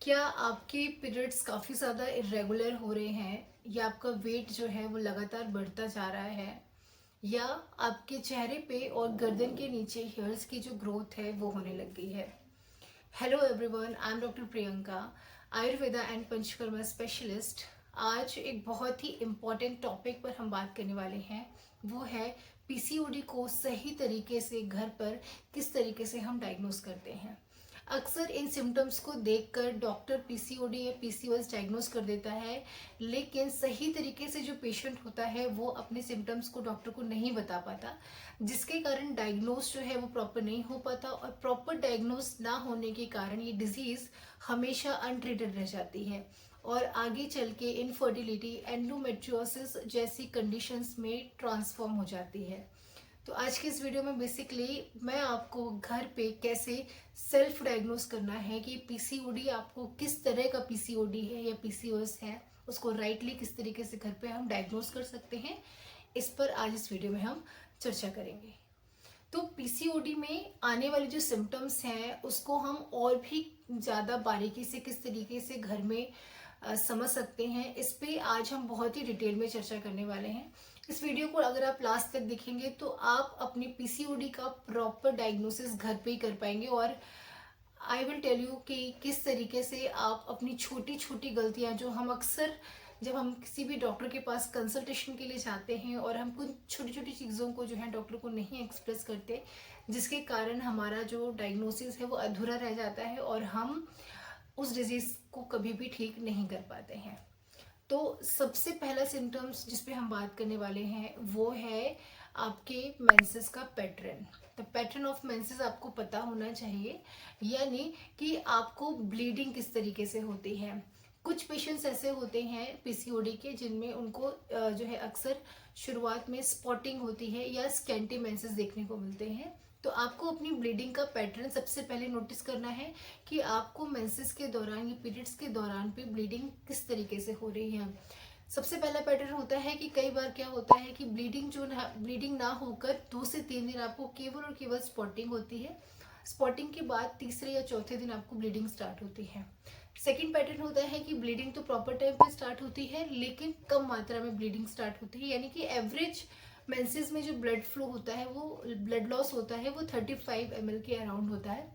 क्या आपके पीरियड्स काफ़ी ज़्यादा इरेगुलर हो रहे हैं या आपका वेट जो है वो लगातार बढ़ता जा रहा है या आपके चेहरे पे और गर्दन के नीचे हेयर्स की जो ग्रोथ है वो होने लग गई है। Hello everyone, I am doctor Priyanka, Ayurveda and panchakarma specialist. आज एक बहुत ही इम्पॉर्टेंट टॉपिक पर हम बात करने वाले हैं, वो है पीसीओडी को सही तरीके से घर पर किस तरीके से हम डायग्नोस करते हैं। अक्सर इन सिम्टम्स को देखकर डॉक्टर पीसीओडी या पीसीओएस डायग्नोस कर देता है, लेकिन सही तरीके से जो पेशेंट होता है वो अपने सिम्टम्स को डॉक्टर को नहीं बता पाता, जिसके कारण डायग्नोस जो है वो प्रॉपर नहीं हो पाता और प्रॉपर डायग्नोस ना होने के कारण ये डिजीज़ हमेशा अनट्रीटेड रह जाती है और आगे चल के इनफर्टिलिटी, एंडोमेट्रियोसिस जैसी कंडीशंस में ट्रांसफॉर्म हो जाती है। तो आज की इस वीडियो में बेसिकली मैं आपको घर पे कैसे सेल्फ डायग्नोस करना है कि पीसीओडी आपको किस तरह का पीसीओडी है या पीसीओएस है, उसको राइटली किस तरीके से घर पे हम डायग्नोस कर सकते हैं, इस पर आज इस वीडियो में हम चर्चा करेंगे। तो पीसीओडी में आने वाले जो सिम्टम्स हैं उसको हम और भी ज़्यादा बारीकी से किस तरीके से घर में समझ सकते हैं, इस पे आज हम बहुत ही डिटेल में चर्चा करने वाले हैं। इस वीडियो को अगर आप लास्ट तक देखेंगे तो आप अपनी पीसीओडी का प्रॉपर डायग्नोसिस घर पे ही कर पाएंगे और आई विल टेल यू कि किस तरीके से आप अपनी छोटी छोटी गलतियां जो हम अक्सर जब हम किसी भी डॉक्टर के पास कंसल्टेशन के लिए जाते हैं और हम कुछ छोटी छोटी चीज़ों को जो है डॉक्टर को नहीं एक्सप्रेस करते, जिसके कारण हमारा जो डायग्नोसिस है वो अधूरा रह जाता है और हम उस डिजीज़ को कभी भी ठीक नहीं कर पाते हैं। तो सबसे पहला सिम्टम्स जिस पे हम बात करने वाले हैं वो है आपके मेंसेस का pattern. The pattern of menses आपको पता होना चाहिए, यानी कि आपको ब्लीडिंग किस तरीके से होती है। कुछ पेशेंट्स ऐसे होते हैं पीसीओडी के जिनमें उनको जो है अक्सर शुरुआत में स्पॉटिंग होती है या स्कैंटी मेंसेस देखने को मिलते हैं। तो आपको अपनी ब्लीडिंग का पैटर्न सबसे पहले नोटिस करना है कि आपको मेंसेस के दौरान या पीरियड्स के दौरान पे ब्लीडिंग किस तरीके से हो रही है। सबसे पहला पैटर्न होता है कि कई बार क्या होता है कि ब्लीडिंग ना होकर 2 से 3 दिन आपको केवल और केवल स्पॉटिंग होती है। स्पॉटिंग के बाद तीसरे या चौथे दिन आपको ब्लीडिंग स्टार्ट होती है। सेकेंड पैटर्न होता है कि ब्लीडिंग तो प्रॉपर टाइम पे स्टार्ट होती है लेकिन कम मात्रा में ब्लीडिंग स्टार्ट होती है, यानी कि एवरेज मेंसेस में जो ब्लड फ्लो होता है, वो ब्लड लॉस होता है, वो 35 ml के अराउंड होता है।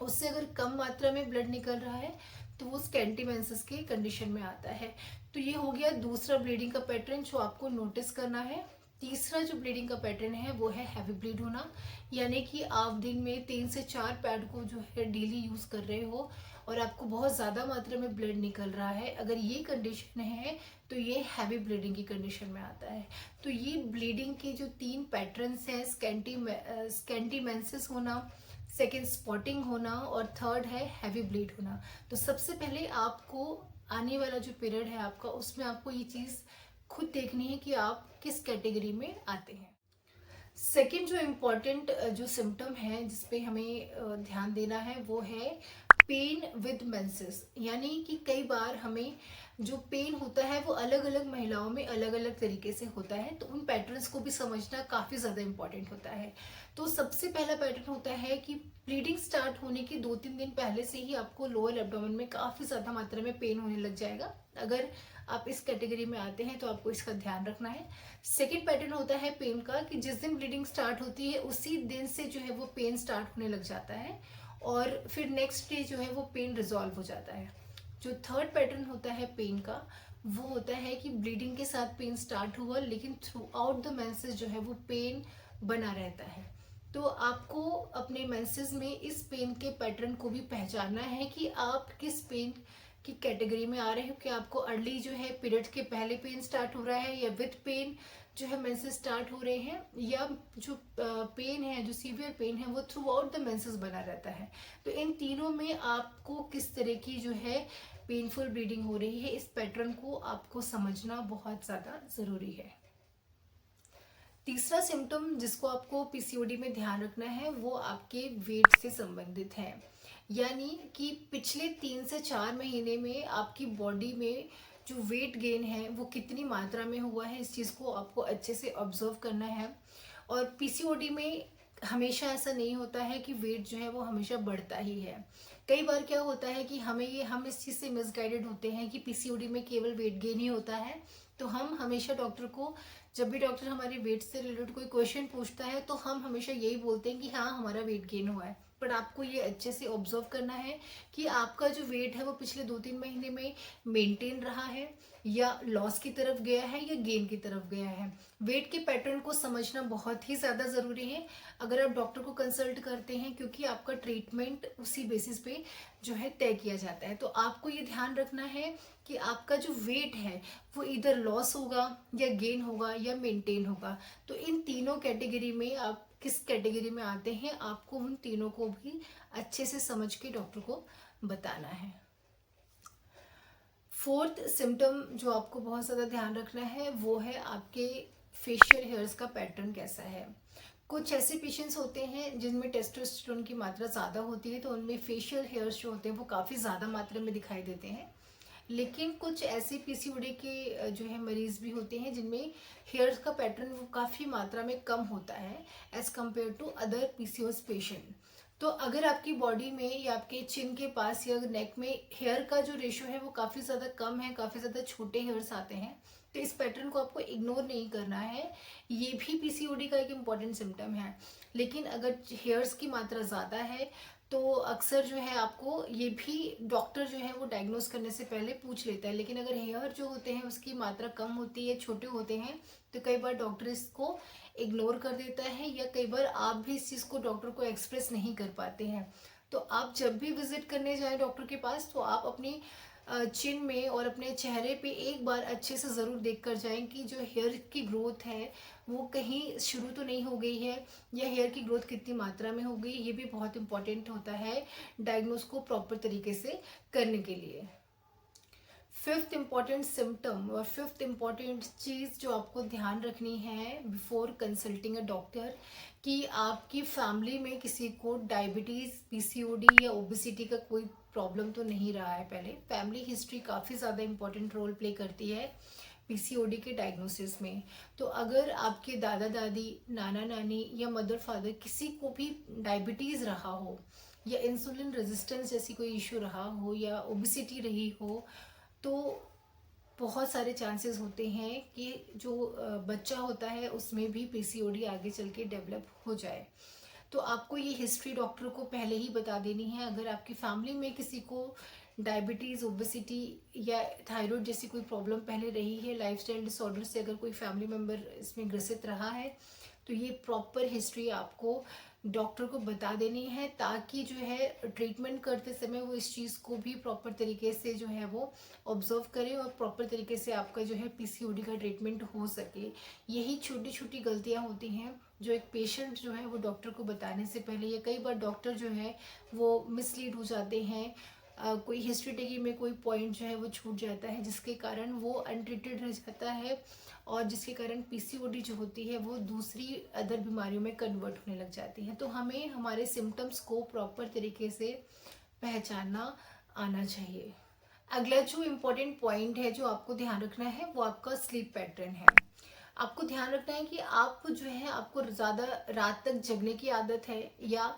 उससे अगर कम मात्रा में ब्लड निकल रहा है तो वो स्कैंटी मेंसेस की कंडीशन में आता है। तो ये हो गया दूसरा ब्लीडिंग का पैटर्न जो आपको नोटिस करना है। तीसरा जो ब्लीडिंग का पैटर्न है वो है हैवी ब्लीड होना, यानी कि आप दिन में 3 से 4 पैड को जो है डेली यूज कर रहे हो और आपको बहुत ज़्यादा मात्रा में ब्लड निकल रहा है। अगर ये कंडीशन है तो ये हैवी ब्लीडिंग की कंडीशन में आता है। तो ये ब्लीडिंग के जो 3 पैटर्न्स हैं, स्कैंटी मेंसेस होना, सेकेंड स्पॉटिंग होना और थर्ड है हैवी ब्लीड होना। तो सबसे पहले आपको आने वाला जो पीरियड है आपका, उसमें आपको ये चीज़ खुद देखनी है कि आप किस कैटेगरी में आते हैं। सेकेंड जो इम्पोर्टेंट जो सिम्टम है जिस पे हमें ध्यान देना है वो है पेन विद मेंसेस, यानी कि कई बार हमें जो पेन होता है वो अलग अलग महिलाओं में अलग अलग तरीके से होता है, तो उन पैटर्न्स को भी समझना काफ़ी ज़्यादा इम्पॉर्टेंट होता है। तो सबसे पहला पैटर्न होता है कि ब्लीडिंग स्टार्ट होने के 2-3 दिन पहले से ही आपको लोअर एब्डोमेन में काफ़ी ज़्यादा मात्रा में पेन होने लग जाएगा। अगर आप इस कैटेगरी में आते हैं तो आपको इसका ध्यान रखना है। सेकेंड पैटर्न होता है पेन का कि जिस दिन ब्लीडिंग स्टार्ट होती है उसी दिन से जो है वो पेन स्टार्ट होने लग जाता है और फिर नेक्स्ट डे जो है वो पेन रिजॉल्व हो जाता है। जो थर्ड पैटर्न होता है पेन का वो होता है कि ब्लीडिंग के साथ पेन स्टार्ट हुआ लेकिन थ्रू आउट द मेंसेस जो है वो पेन बना रहता है। तो आपको अपने मेंसेस में इस पेन के पैटर्न को भी पहचानना है कि आप किस पेन की कैटेगरी में आ रहे हो, कि आपको अर्ली जो है पीरियड के पहले पेन स्टार्ट हो रहा है या विद पेन जो है मेंसेस स्टार्ट हो रहे हैं, या जो पेन है, जो सीवियर पेन है वो थ्रू आउट द मेंसेस बना रहता है। तो इन तीनों में आपको किस तरह की जो है पेनफुल ब्लीडिंग हो रही है, इस पैटर्न को आपको समझना बहुत ज़्यादा ज़रूरी है। तीसरा सिम्टम जिसको आपको पीसीओडी में ध्यान रखना है वो आपके वेट से संबंधित है, यानी कि पिछले 3 से 4 महीने में आपकी बॉडी में जो वेट गेन है वो कितनी मात्रा में हुआ है, इस चीज़ को आपको अच्छे से ऑब्जर्व करना है। और पीसीओडी में हमेशा ऐसा नहीं होता है कि वेट जो है वो हमेशा बढ़ता ही है। कई बार क्या होता है कि हम इस चीज़ से मिसगाइडेड होते हैं कि पीसीओडी में केवल वेट गेन ही होता है। तो हम हमेशा डॉक्टर को, जब भी डॉक्टर हमारे वेट से रिलेटेड कोई क्वेश्चन पूछता है तो हम हमेशा यही बोलते हैं कि हाँ हमारा वेट गेन हुआ है। पर आपको ये अच्छे से ऑब्जर्व करना है कि आपका जो वेट है वो पिछले 2-3 महीने में मेंटेन रहा है, या लॉस की तरफ गया है, या गेन की तरफ गया है। वेट के पैटर्न को समझना बहुत ही ज़्यादा ज़रूरी है अगर आप डॉक्टर को कंसल्ट करते हैं, क्योंकि आपका ट्रीटमेंट उसी बेसिस पे जो है तय किया जाता है। तो आपको ये ध्यान रखना है कि आपका जो वेट है वो इधर लॉस होगा, या गेन होगा, या मेंटेन होगा। तो इन तीनों कैटेगरी में आप किस कैटेगरी में आते हैं, आपको उन तीनों को भी अच्छे से समझ के डॉक्टर को बताना है। फोर्थ सिम्टम जो आपको बहुत ज़्यादा ध्यान रखना है वो है आपके फेशियल हेयर्स का पैटर्न कैसा है। कुछ ऐसे पेशेंट्स होते हैं जिनमें टेस्टोस्टेरोन की मात्रा ज़्यादा होती है, तो उनमें फेशियल हेयर्स जो होते हैं वो काफ़ी ज़्यादा मात्रा में दिखाई देते हैं। लेकिन कुछ ऐसे पीसीओडी के जो है मरीज भी होते हैं जिनमें हेयर्स का पैटर्न वो काफ़ी मात्रा में कम होता है as compare to other PCOS patient. तो अगर आपकी बॉडी में या आपके चिन के पास या नेक में हेयर का जो रेशो है वो काफ़ी ज़्यादा कम है, काफ़ी ज़्यादा छोटे हेयर्स आते हैं, तो इस पैटर्न को आपको इग्नोर नहीं करना है। ये भी पीसीओडी का एक इम्पॉर्टेंट सिम्टम है। लेकिन अगर हेयर्स की मात्रा ज़्यादा है तो अक्सर जो है आपको ये भी डॉक्टर जो है वो डायग्नोस करने से पहले पूछ लेता है। लेकिन अगर हेयर जो होते हैं उसकी मात्रा कम होती है, छोटे होते हैं, तो कई बार डॉक्टर इसको इग्नोर कर देता है, या कई बार आप भी इस चीज़ को डॉक्टर को एक्सप्रेस नहीं कर पाते हैं। तो आप जब भी विजिट करने जाएं डॉक्टर के पास तो आप अपनी चिन में और अपने चेहरे पे एक बार अच्छे से ज़रूर देख कर जाएं कि जो हेयर की ग्रोथ है वो कहीं शुरू तो नहीं हो गई है, या हेयर की ग्रोथ कितनी मात्रा में हो गई। ये भी बहुत इंपॉर्टेंट होता है डायग्नोस को प्रॉपर तरीके से करने के लिए। फिफ्थ इम्पॉर्टेंट सिम्टम और फिफ्थ इम्पॉर्टेंट चीज़ जो आपको ध्यान रखनी है बिफोर कंसल्टिंग अ डॉक्टर, कि आपकी फैमिली में किसी को डायबिटीज़, पीसीओडी या ओबेसिटी का कोई प्रॉब्लम तो नहीं रहा है। पहले फैमिली हिस्ट्री काफ़ी ज़्यादा इंपॉर्टेंट रोल प्ले करती है पीसीओडी के डायग्नोसिस में। तो अगर आपके दादा दादी, नाना नानी या मदर फादर किसी को भी डायबिटीज़ रहा हो, या इंसुलिन रेजिस्टेंस जैसी कोई इशू रहा हो, या ओबेसिटी रही हो, तो बहुत सारे चांसेस होते हैं कि जो बच्चा होता है उसमें भी पीसीओडी आगे चल के डेवलप हो जाए। तो आपको ये हिस्ट्री डॉक्टर को पहले ही बता देनी है। अगर आपकी फैमिली में किसी को डायबिटीज़, ओबेसिटी या थायराइड जैसी कोई प्रॉब्लम पहले रही है, लाइफस्टाइल डिसऑर्डर से अगर कोई फैमिली मेम्बर इसमें ग्रसित रहा है, तो ये प्रॉपर हिस्ट्री आपको डॉक्टर को बता देनी है, ताकि जो है ट्रीटमेंट करते समय वो इस चीज़ को भी प्रॉपर तरीके से जो है वो ऑब्जर्व करे, और प्रॉपर तरीके से आपका जो है पीसीओडी का ट्रीटमेंट हो सके। यही छोटी छोटी गलतियां होती हैं जो एक पेशेंट जो है वो डॉक्टर को बताने से पहले, या कई बार डॉक्टर जो है वो मिसलीड हो जाते हैं, कोई हिस्ट्री में कोई पॉइंट जो है वो छूट जाता है, जिसके कारण वो अनट्रीटेड रह जाता है, और जिसके कारण पीसीओडी जो होती है वो दूसरी अदर बीमारियों में कन्वर्ट होने लग जाती है। तो हमें हमारे सिम्टम्स को प्रॉपर तरीके से पहचानना आना चाहिए। अगला जो इम्पोर्टेंट पॉइंट है जो आपको ध्यान रखना है वो आपका स्लीप पैटर्न है। आपको ध्यान रखना है कि आप जो है, आपको ज़्यादा रात तक जगने की आदत है, या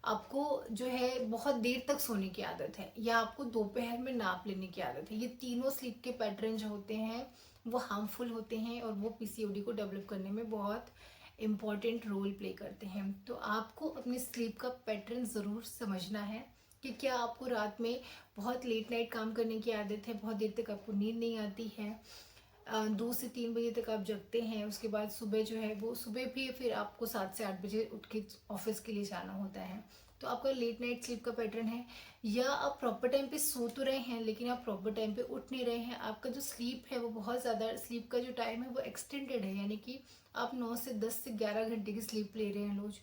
आपको जो है बहुत देर तक सोने की आदत है, या आपको दोपहर में नाप लेने की आदत है। ये तीनों स्लीप के पैटर्न जो होते हैं वो हार्मफुल होते हैं, और वो पीसीओडी को डेवलप करने में बहुत इम्पॉर्टेंट रोल प्ले करते हैं। तो आपको अपनी स्लीप का पैटर्न ज़रूर समझना है कि क्या आपको रात में बहुत लेट नाइट काम करने की आदत है, बहुत देर तक आपको नींद नहीं आती है, 2 से 3 बजे तक आप जगते हैं, उसके बाद सुबह जो है वो सुबह भी फिर आपको 7 से 8 बजे उठ के ऑफिस के लिए जाना होता है। तो आपका लेट नाइट स्लीप का पैटर्न है, या आप प्रॉपर टाइम पे सो तो रहे हैं लेकिन आप प्रॉपर टाइम पे उठ नहीं रहे हैं। आपका जो स्लीप है वो बहुत ज़्यादा, स्लीप का जो टाइम है वो एक्सटेंडेड है, यानी कि आप 9 से 10 से 11 घंटे की स्लीप ले रहे हैं रोज।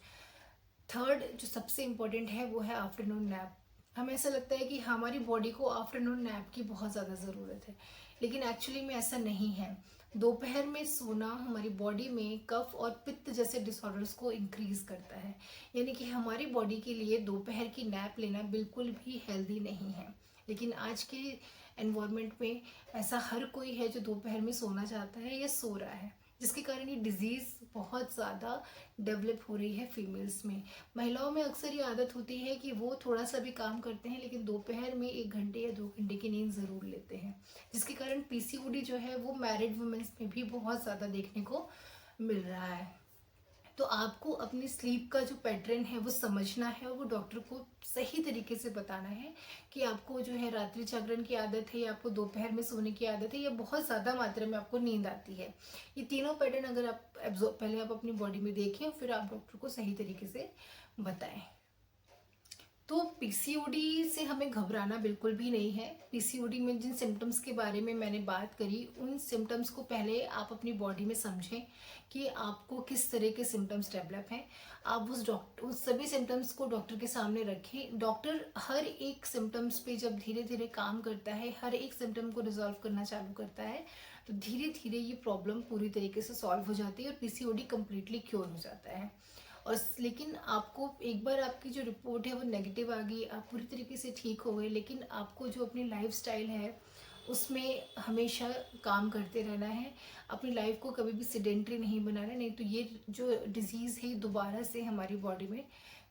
थर्ड जो सबसे इम्पोर्टेंट है वो है आफ्टरनून नैप। हमें ऐसा लगता है कि हमारी बॉडी को आफ्टरनून नैप की बहुत ज़्यादा ज़रूरत है, लेकिन एक्चुअली में ऐसा नहीं है। दोपहर में सोना हमारी बॉडी में कफ और पित्त जैसे डिसऑर्डर्स को इंक्रीज करता है, यानी कि हमारी बॉडी के लिए दोपहर की नैप लेना बिल्कुल भी हेल्दी नहीं है। लेकिन आज के एनवायरनमेंट में ऐसा हर कोई है जो दोपहर में सोना चाहता है या सो रहा है। जिसके कारण ये डिजीज़ बहुत ज़्यादा डेवलप हो रही है फीमेल्स में। महिलाओं में अक्सर ये आदत होती है कि वो थोड़ा सा भी काम करते हैं लेकिन दोपहर में 1 घंटे या 2 घंटे की नींद ज़रूर लेते हैं, जिसके कारण पीसीओडी जो है वो मैरिड वुमेन्स में भी बहुत ज़्यादा देखने को मिल रहा है। तो आपको अपनी स्लीप का जो पैटर्न है वो समझना है और वो डॉक्टर को सही तरीके से बताना है कि आपको जो है रात्रि जागरण की आदत है या आपको दोपहर में सोने की आदत है या बहुत ज़्यादा मात्रा में आपको नींद आती है। ये तीनों पैटर्न अगर आप एब्जॉर्ब पहले आप अपनी बॉडी में देखें फिर आप डॉक्टर को सही तरीके से बताएं। तो पीसीओडी से हमें घबराना बिल्कुल भी नहीं है। पीसीओडी में जिन सिम्टम्स के बारे में मैंने बात करी उन सिम्टम्स को पहले आप अपनी बॉडी में समझें कि आपको किस तरह के सिम्टम्स डेवलप हैं। आप उस सभी सिम्टम्स को डॉक्टर के सामने रखें। डॉक्टर हर एक सिम्टम्स पे जब धीरे धीरे काम करता है, हर एक सिम्टम को रिजॉल्व करना चालू करता है, तो धीरे धीरे ये प्रॉब्लम पूरी तरीके से सॉल्व हो जाती है और पीसीओडी कम्प्लीटली क्योर हो जाता है। और लेकिन आपको एक बार आपकी जो रिपोर्ट है वो नेगेटिव आ गई, आप पूरी तरीके से ठीक हो गए, लेकिन आपको जो अपनी लाइफस्टाइल है उसमें हमेशा काम करते रहना है। अपनी लाइफ को कभी भी सेडेंट्री नहीं बनाना, नहीं तो ये जो डिजीज़ है दोबारा से हमारी बॉडी में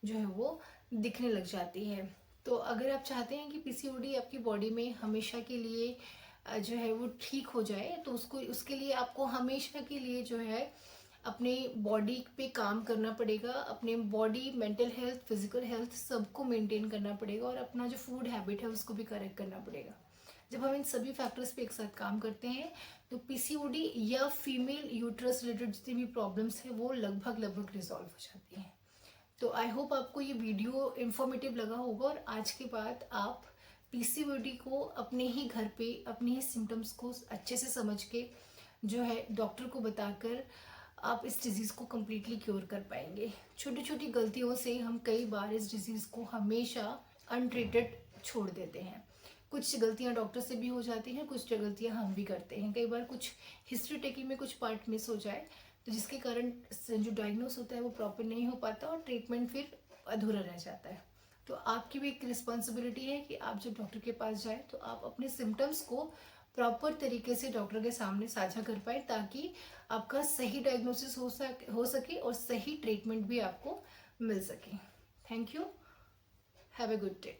जो है वो दिखने लग जाती है। तो अगर आप चाहते हैं कि पीसीओडी आपकी बॉडी में हमेशा के लिए जो है वो ठीक हो जाए, तो उसके लिए आपको हमेशा के लिए जो है अपने बॉडी पे काम करना पड़ेगा। अपने body, mental health, physical health सबको मेंटेन करना पड़ेगा और अपना जो फूड हैबिट है उसको भी करेक्ट करना पड़ेगा। जब हम इन सभी फैक्टर्स पे एक साथ काम करते हैं तो पीसीओडी या फीमेल यूट्रस रिलेटेड जितनी भी प्रॉब्लम्स हैं वो लगभग रिजॉल्व हो जाती हैं। तो आई होप आपको ये वीडियो इन्फॉर्मेटिव लगा होगा और आज के बाद आप पीसीओडी को अपने ही घर पे अपने ही सिम्टम्स को अच्छे से समझ के जो है डॉक्टर को बताकर आप इस डिज़ीज़ को कम्प्लीटली क्योर कर पाएंगे। छोटी छोटी गलतियों से हम कई बार इस डिज़ीज़ को हमेशा अनट्रीटेड छोड़ देते हैं। कुछ गलतियां डॉक्टर से भी हो जाती हैं, कुछ गलतियां हम भी करते हैं। कई बार कुछ हिस्ट्री टेकिंग में कुछ पार्ट मिस हो जाए तो जिसके कारण जो डायग्नोस होता है वो प्रॉपर नहीं हो पाता और ट्रीटमेंट फिर अधूरा रह जाता है। तो आपकी भी एक रिस्पॉन्सिबिलिटी है कि आप जब डॉक्टर के पास जाए तो आप अपने सिम्टम्स को प्रॉपर तरीके से डॉक्टर के सामने साझा कर पाए ताकि आपका सही डायग्नोसिस हो सके और सही ट्रीटमेंट भी आपको मिल सके। Thank you. Have a good day.